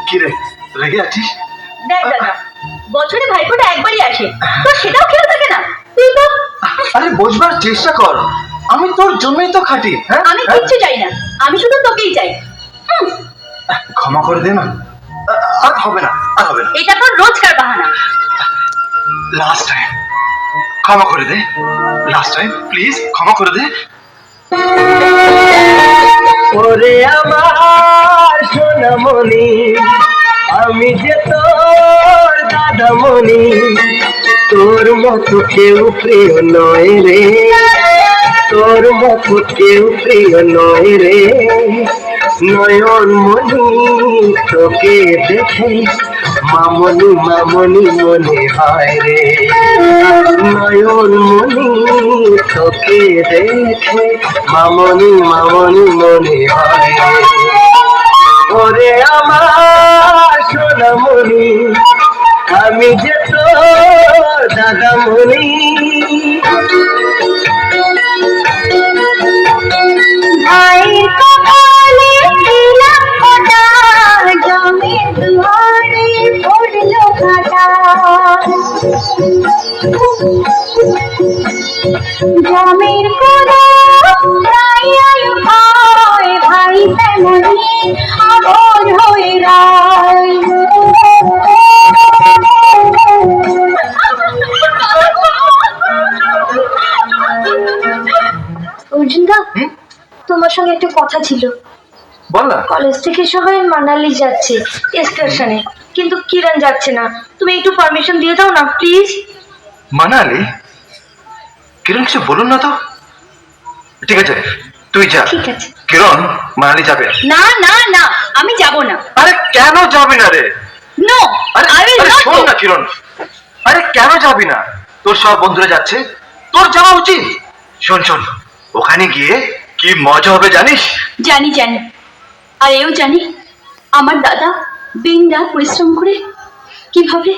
কি রে, রেগে আছিস? দেখ দাদা, বছরে ভাইফোঁটা একবারই আসে, তো সেটাও খেয়াল থাকে না তুই তো। আরে বোঝবার চেষ্টা কর, আমি তোর জন্যই তো খাটি। হ্যাঁ, আমি কিচ্ছু চাই না, আমি শুধু তোকেই চাই। ক্ষমা করে দে না, আর হবে না, আর হবে না। এটা তোর রোজকার বাহানা। লাস্ট টাইম ক্ষমা করে দে, লাস্ট টাইম প্লিজ ক্ষমা করে দে। ওরে আমার সোনামণি, আমি যে তোর দাদামণি, তোর মতো কেউ প্রিয় নয় রে, তোর মতো কেউ প্রিয় নয় রে। নয়ন মনি তোকে দেখে মামনি মামনি মনে হয় রে, নয়ন মনি তোকে দেখে মামনি মামনি মনে হয় রে। ওরে আমার সোনামণি, আমি যে তোর দাদামণি। ভাইয়ের কপালে দিলাম ফোঁটা, জমের দুয়ারে পড়লো কাঁটা। জমের কোনো প্রায় আয়ু হয়, ভাই তেমনি আপন হয়ে রায়। অর্জুনদা, তোমার সঙ্গে একটা কথা ছিল। বল না। কলেজ থেকে সবাই মানালি যাচ্ছে এক্সকারশনে, কিন্তু কিরণ যাচ্ছে না। তুমি একটু পারমিশন দিয়ে দাও না প্লিজ। মানালি? কিরণ কিছু বলুন না তো। ঠিক আছে, তুই যা। ঠিক আছে। কিরণ মানালি যাবে? না না না, আমি যাব না। আরে কেন যাবি না রে? নো, আরে আই উইল আরে নট শোন না কিরণ, আরে কেন যাবি না? তোর সব বন্ধুরা যাচ্ছে, তোর যাওয়া উচিত। শোন শোন, ওখানে গিয়ে কি মজা হবে জানিস? জানি জানি, আর এও জানি আমার দাদা দিন রাত পরিশ্রম করে কিভাবে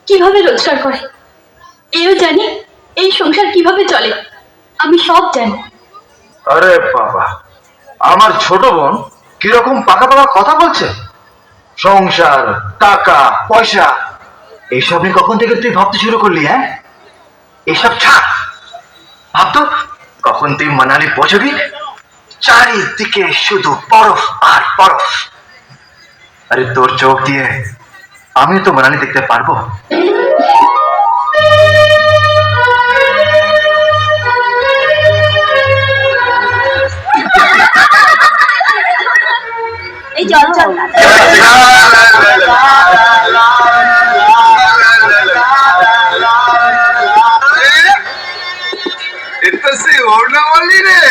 কিভাবে রোজগার করে। এও জানি এই সংসার কিভাবে চলে, আমি সব জানি। আরে বাবা, আমার ছোট বোন কিরকম পাকা পাকা কথা বলছে। সংসার, টাকা পয়সা, এইসব নিয়ে কখন থেকে তুই ভাবতে শুরু করলি? হ্যাঁ, এসব ছাড়, ভাবতো কখন তুই মানালি পৌঁছবি, চারিদিকে শুধু বরফ আর বরফ। আরে তোর চোখ দিয়ে আমি তো মানালি দেখতে পারবো। এই জল চল इतना से ओढ़ने वाली रे।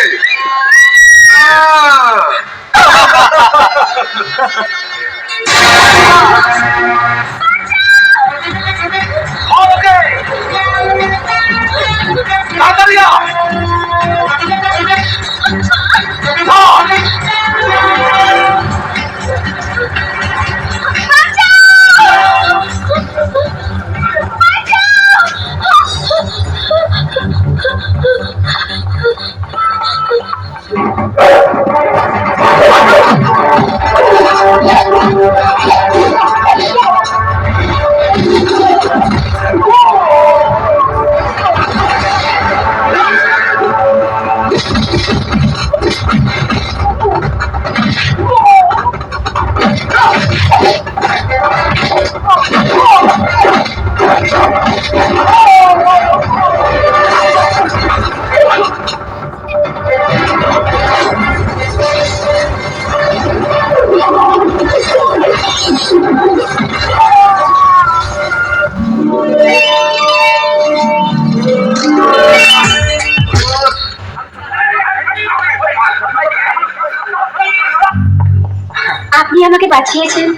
আপনি আমাকে বাঁচিয়েছেন,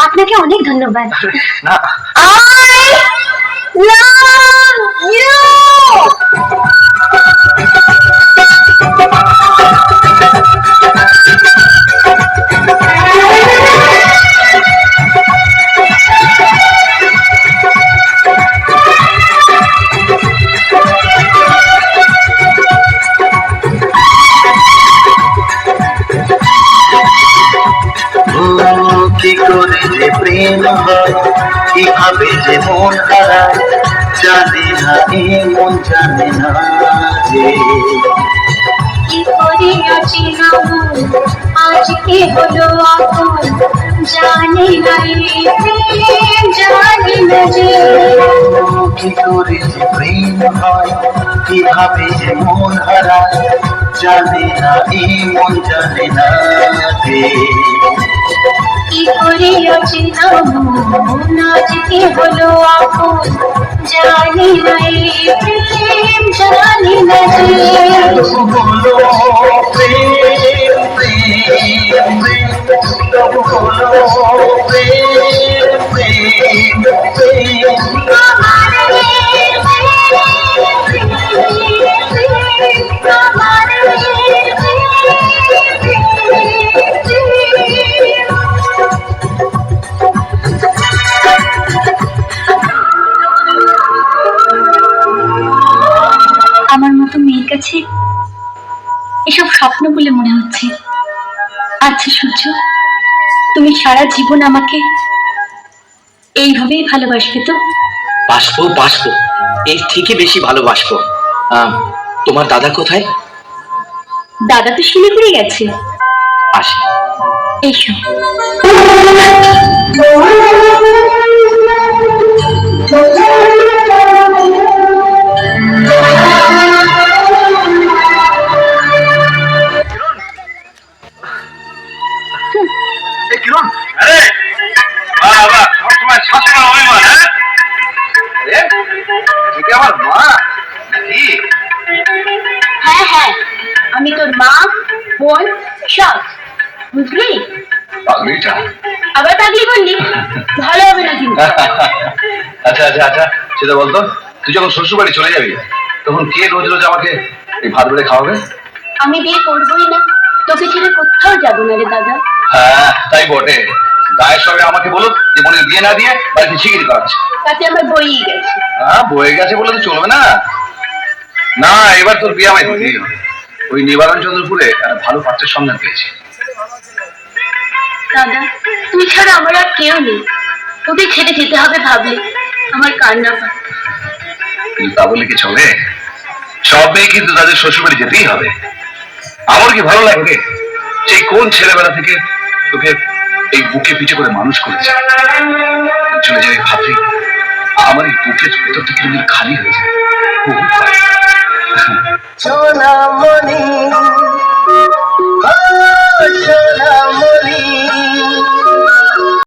আপনাকে অনেক ধন্যবাদ। না, I love you. কি করে যে প্রেম হয়, কিভাবে যে মন হারায়, জানে না এ মন জানে না যে। কি করে অচেনা মন আজকে হলো আপন, জানি না এই প্রেম, জানি না যে। কি করে যে প্রেম হয়, কিভাবে যে মন হারায়, জানে না এই মন জানে না যে। কি করে অচেনা মন আজকে হলো আপন, জানি না এই প্রেম, জানি না যে। বলো প্রেম প্রেম প্রেম, তবু বলো প্রেম প্রেম প্রেম। আমার মতো মেয়ের কাছে এসব স্বপ্ন বলে মনে হচ্ছে। আচ্ছা সূর্য, তুমি সারা জীবন আমাকে এইভাবেই ভালোবাসবে তো? বাসবো বাসবো, এর থেকে বেশি ভালোবাসবো। তোমার দাদা কোথায়? দাদা তো শিলিগুড়ি গেছে। আসি। এসো। কিরণ, আরে বাবা সবসময় শাসনের অভিমান, হ্যাঁ? আরে এটা আমার মা নাকি? হ্যাঁ হ্যাঁ, আমি তোর মা, বোন, সব, বুঝলি? পাগলিটা। আবার পাগলি বললি, ভালো হবে না কিন্তু। আচ্ছা আচ্ছা আচ্ছা, সেটা বলতো, তুই যখন শ্বশুর বাড়ি চলে যাবি তখন কে রোজ রোজ আমাকে এই ভাত বেড়ে খাওয়াবে? আমি বিয়ে করবোই না, তোকে ছেড়ে কোথাও যাবো না রে দাদা। হ্যাঁ তাই বটে, গায়ের সঙ্গে আমাকে বলুক যে বোনের বিয়ে না দিয়ে বাড়িতে ছিগিরি করাচ্ছে। তাতে আমার বইই গেছে। হ্যাঁ বয়ে গেছে বলে তো চলবে না। না, এবার তোর বিয়ে আমায় দিতেই হবে। ওই নিবারণ চন্দ্রপুরে একটা ভালো পাত্রের সন্ধান পেয়েছি। দাদা, তুই ছাড়া আমার আর কেউ নেই, তোকে ছেড়ে যেতে হবে ভাবলে আমার কান্না পায়। কিন্তু তা বলে কি চলে? সব মেয়ে কিন্তু তাদের শ্বশুর বাড়ি যেতেই হবে। আমার কি ভালো লাগে রে, সেই কোন ছেলেবেলা থেকে তোকে এই বুকে পিঠে করে মানুষ করেছে, চলে যাবে ভাবি আমার এই বুকের ভেতর থেকে খালি হয়ে যায়। সোনামণি